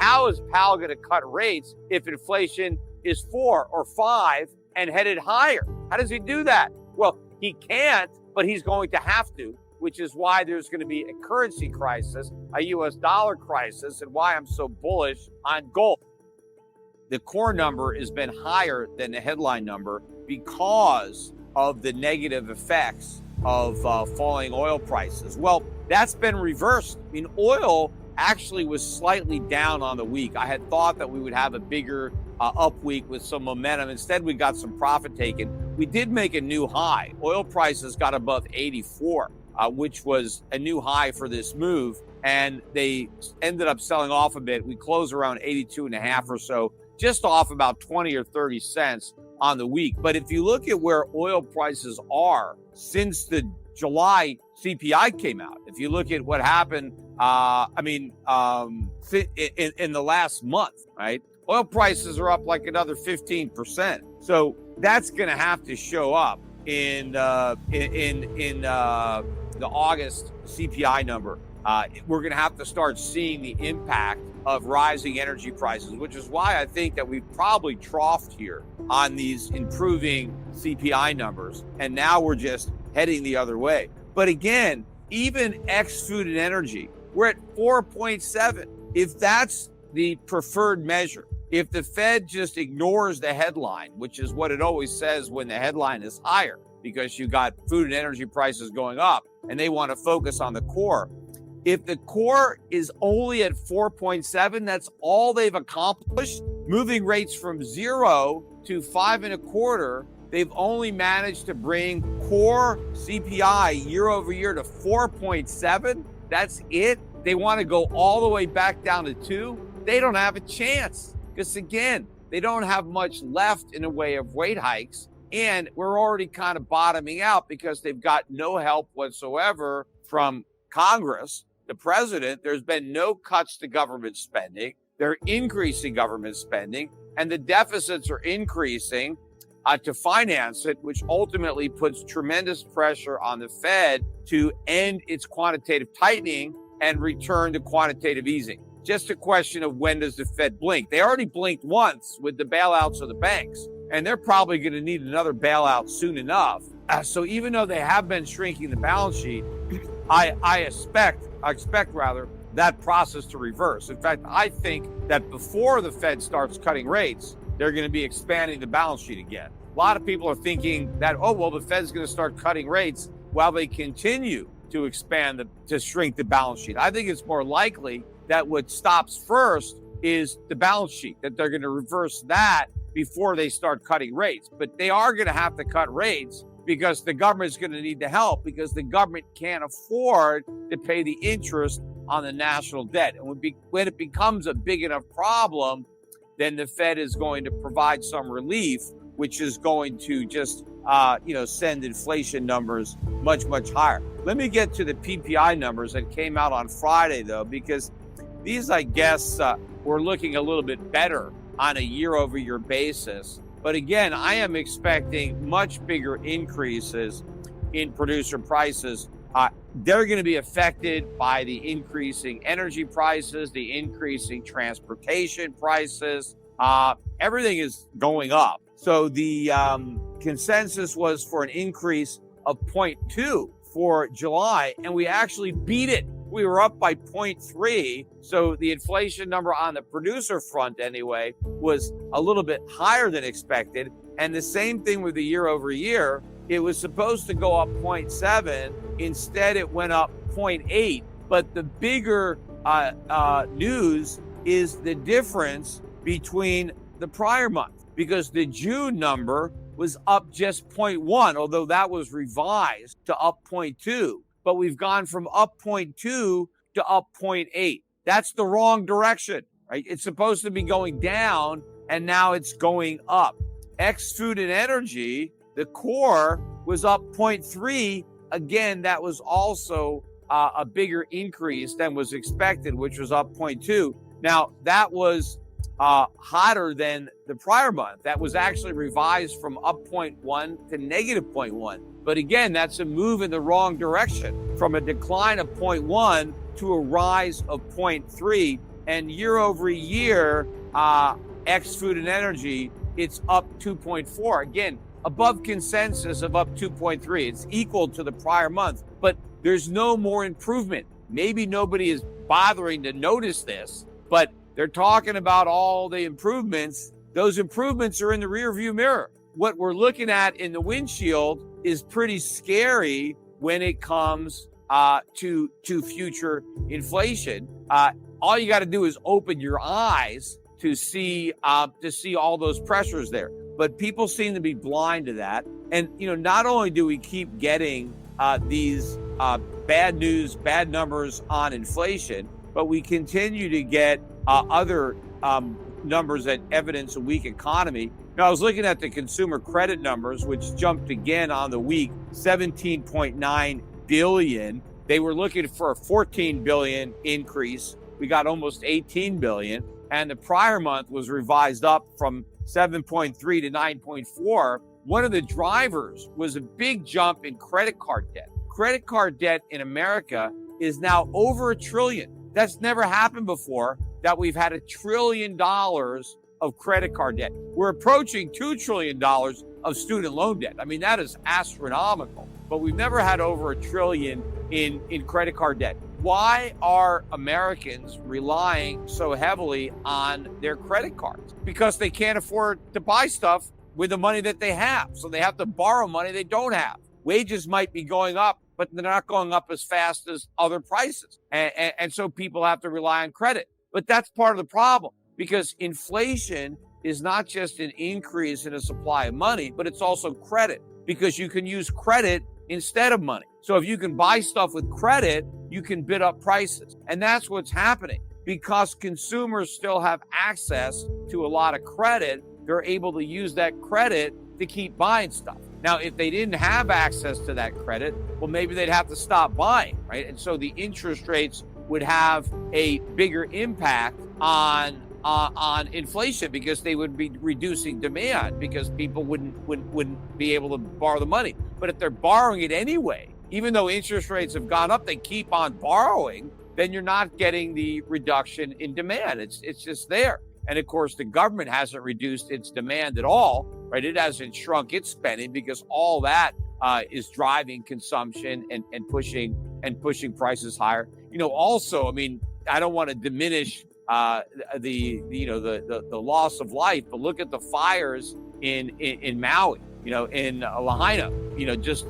how is Powell going to cut rates if inflation is 4 or 5 and headed higher? How does he do that? Well, he can't, but he's going to have to, which is why there's going to be a currency crisis, a U.S. dollar crisis, and why I'm so bullish on gold. The core number has been higher than the headline number because of the negative effects of falling oil prices. Well, that's been reversed. I mean, oil actually was slightly down on the week. I had thought that we would have a bigger up week with some momentum. Instead, we got some profit taken. We did make a new high. Oil prices got above 84, which was a new high for this move. And they ended up selling off a bit. We closed around 82.5 or so, just off about 20 or 30 cents on the week. But if you look at where oil prices are since the July CPI came out, if you look at what happened, in the last month, right? Oil prices are up like another 15%. So that's going to have to show up in the August CPI number. We're going to have to start seeing the impact of rising energy prices, which is why I think that we've probably troughed here on these improving CPI numbers. And now we're just heading the other way. But again, even ex food and energy, we're at 4.7. If that's the preferred measure, if the Fed just ignores the headline, which is what it always says when the headline is higher, because you got food and energy prices going up and they want to focus on the core. If the core is only at 4.7, that's all they've accomplished. Moving rates from 0 to 5.25, they've only managed to bring core CPI year over year to 4.7. That's it. They want to go all the way back down to 2. They don't have a chance because, again, they don't have much left in the way of rate hikes. And we're already kind of bottoming out because they've got no help whatsoever from Congress. The president, there's been no cuts to government spending. They're increasing government spending, and the deficits are increasing to finance it, which ultimately puts tremendous pressure on the Fed to end its quantitative tightening and return to quantitative easing. Just a question of when does the Fed blink? They already blinked once with the bailouts of the banks, and they're probably going to need another bailout soon enough. So even though they have been shrinking the balance sheet, I expect that process to reverse. In fact, I think that before the Fed starts cutting rates, they're going to be expanding the balance sheet again. A lot of people are thinking that, the Fed's going to start cutting rates while they continue to to shrink the balance sheet. I think it's more likely that what stops first is the balance sheet, that they're going to reverse that before they start cutting rates. But they are going to have to cut rates because the government's going to need the help, because the government can't afford to pay the interest on the national debt. And when it becomes a big enough problem, then the Fed is going to provide some relief, which is going to just, send inflation numbers much, much higher. Let me get to the PPI numbers that came out on Friday, though, because these, I guess, were looking a little bit better on a year-over-year basis. But again, I am expecting much bigger increases in producer prices. They're going to be affected by the increasing energy prices, the increasing transportation prices. Everything is going up. So the consensus was for an increase of 0.2 for July, and we actually beat it. We were up by 0.3. So the inflation number on the producer front anyway was a little bit higher than expected. And the same thing with the year over year. It was supposed to go up 0.7. Instead, it went up 0.8. But the bigger news is the difference between the prior month, because the June number was up just 0.1, although that was revised to up 0.2. But we've gone from up 0.2 to up 0.8. That's the wrong direction, right? It's supposed to be going down, and now it's going up. Ex food and energy, the core was up 0.3. Again, that was also a bigger increase than was expected, which was up 0.2. Now, that was hotter than the prior month. That was actually revised from up 0.1 to negative 0.1. But again, that's a move in the wrong direction, from a decline of 0.1 to a rise of 0.3. And year over year, ex food and energy, it's up 2.4. Again, above consensus of up 2.3. It's equal to the prior month, but there's no more improvement. Maybe nobody is bothering to notice this, but they're talking about all the improvements. Those improvements are in the rearview mirror. What we're looking at in the windshield is pretty scary when it comes to future inflation. All you got to do is open your eyes to see all those pressures there. But people seem to be blind to that. And not only do we keep getting these bad news, bad numbers on inflation, but we continue to get other numbers that evidence a weak economy. Now, I was looking at the consumer credit numbers, which jumped again on the week, 17.9 billion. They were looking for a 14 billion increase. We got almost 18 billion. And the prior month was revised up from 7.3 to 9.4. One of the drivers was a big jump in credit card debt. Credit card debt in America is now over $1 trillion. That's never happened before, that we've had $1 trillion of credit card debt. We're approaching $2 trillion of student loan debt. I mean, that is astronomical, but we've never had over $1 trillion in credit card debt. Why are Americans relying so heavily on their credit cards? Because they can't afford to buy stuff with the money that they have. So they have to borrow money they don't have. Wages might be going up, but they're not going up as fast as other prices. And so people have to rely on credit. But that's part of the problem, because inflation is not just an increase in the supply of money, but it's also credit, because you can use credit instead of money. So if you can buy stuff with credit, you can bid up prices. And that's what's happening. Because consumers still have access to a lot of credit, they're able to use that credit to keep buying stuff. Now, if they didn't have access to that credit, well, maybe they'd have to stop buying, right? And so the interest rates would have a bigger impact on inflation, because they would be reducing demand, because people wouldn't be able to borrow the money. But if they're borrowing it anyway, even though interest rates have gone up, they keep on borrowing, then you're not getting the reduction in demand. It's just there. And of course, the government hasn't reduced its demand at all, right? It hasn't shrunk its spending, because all that is driving consumption and pushing prices higher. Also, I mean, I don't want to diminish the loss of life, but look at the fires in Maui, in Lahaina, just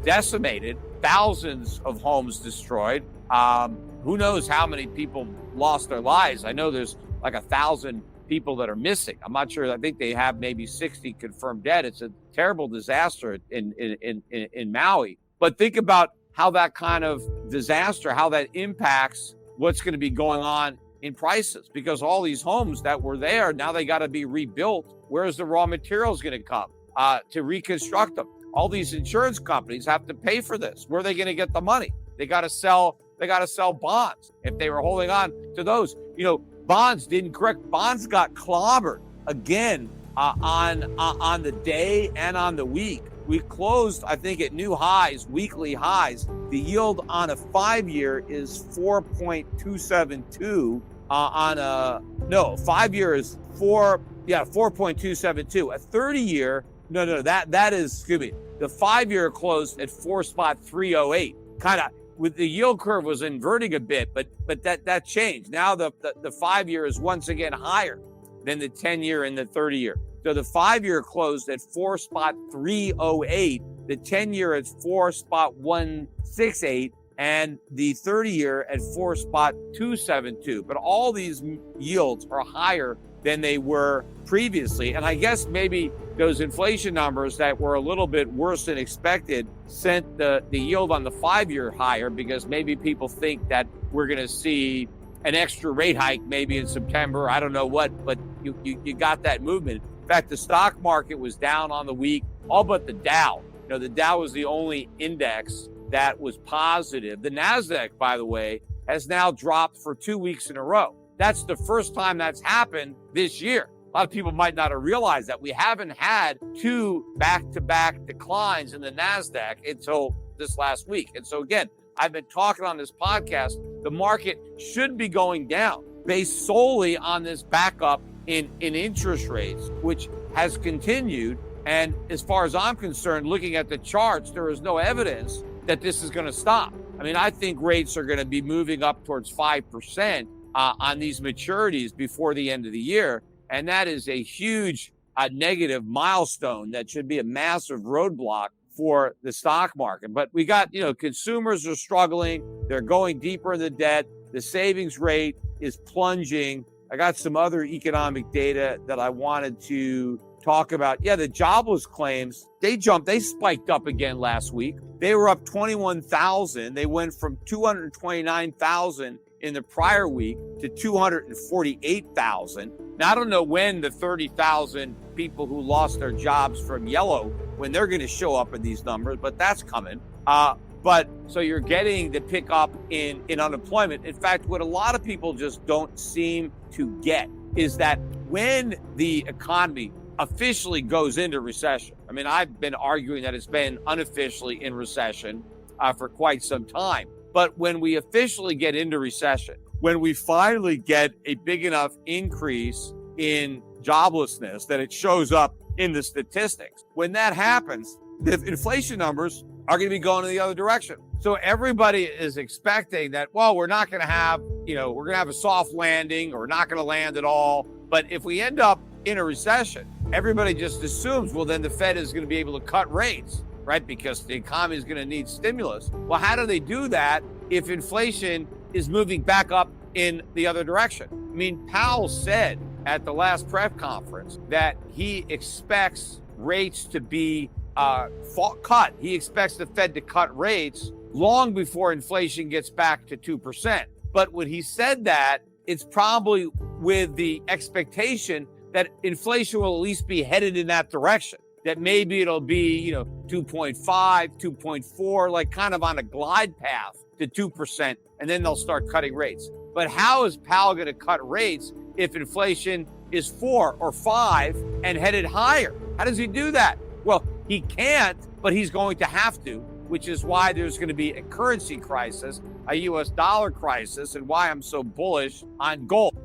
decimated, thousands of homes destroyed. Who knows how many people lost their lives? I know there's like 1,000 people that are missing. I'm not sure. I think they have maybe 60 confirmed dead. It's a terrible disaster in Maui. But think about how that kind of disaster, how that impacts what's going to be going on in prices, because all these homes that were there, now they got to be rebuilt. Where's the raw materials going to come to reconstruct them? All these insurance companies have to pay for this. Where are they going to get the money? They got to sell bonds. If they were holding on to those, bonds didn't correct. Bonds got clobbered again on the day and on the week. We closed, I think, at new highs, weekly highs. The yield on a 5-year is 4.272. 5-year is 4.272. A 30-year, that is, excuse me, the 5-year closed at 4.308. Kind of, with the yield curve was inverting a bit, but that changed. Now the 5-year is once again higher than the 10-year and the 30-year. So the 5-year closed at 4.308, the 10-year at 4.168, and the 30-year at 4.272. But all these yields are higher than they were previously. And I guess maybe those inflation numbers that were a little bit worse than expected sent the yield on the 5-year higher, because maybe people think that we're going to see an extra rate hike maybe in September. I don't know what, but you got that movement. In fact, the stock market was down on the week, all but the Dow. The Dow was the only index that was positive. The NASDAQ, by the way, has now dropped for 2 weeks in a row. That's the first time that's happened this year. A lot of people might not have realized that. We haven't had 2 back-to-back declines in the NASDAQ until this last week. And so again, I've been talking on this podcast, the market should be going down. based solely on this backup in interest rates, which has continued. And as far as I'm concerned, looking at the charts, there is no evidence that this is going to stop. I mean, I think rates are going to be moving up towards 5% on these maturities before the end of the year. And that is a huge negative milestone that should be a massive roadblock for the stock market. But we got, consumers are struggling. They're going deeper in the debt. The savings rate is plunging. I got some other economic data that I wanted to talk about. Yeah, the jobless claims, they spiked up again last week. They were up 21,000. They went from 229,000 in the prior week to 248,000. Now, I don't know when the 30,000 people who lost their jobs from yellow, when they're going to show up in these numbers, but that's coming. But so you're getting the pickup in unemployment. In fact, what a lot of people just don't seem to get is that when the economy officially goes into recession, I mean, I've been arguing that it's been unofficially in recession for quite some time. But when we officially get into recession, when we finally get a big enough increase in joblessness that it shows up in the statistics, when that happens, the inflation numbers are going to be going in the other direction. So everybody is expecting that, well, we're not going to have, we're going to have a soft landing or not going to land at all. But if we end up in a recession, everybody just assumes, well, then the Fed is going to be able to cut rates, right? Because the economy is going to need stimulus. Well, how do they do that if inflation is moving back up in the other direction? I mean, Powell said at the last press conference that he expects rates to be cut. He expects the Fed to cut rates long before inflation gets back to 2%. But when he said that, it's probably with the expectation that inflation will at least be headed in that direction, that maybe it'll be, 2.5, 2.4, like kind of on a glide path to 2%, and then they'll start cutting rates. But how is Powell going to cut rates if inflation is 4 or 5 and headed higher? How does he do that? Well, he can't, but he's going to have to, which is why there's going to be a currency crisis, a U.S. dollar crisis, and why I'm so bullish on gold.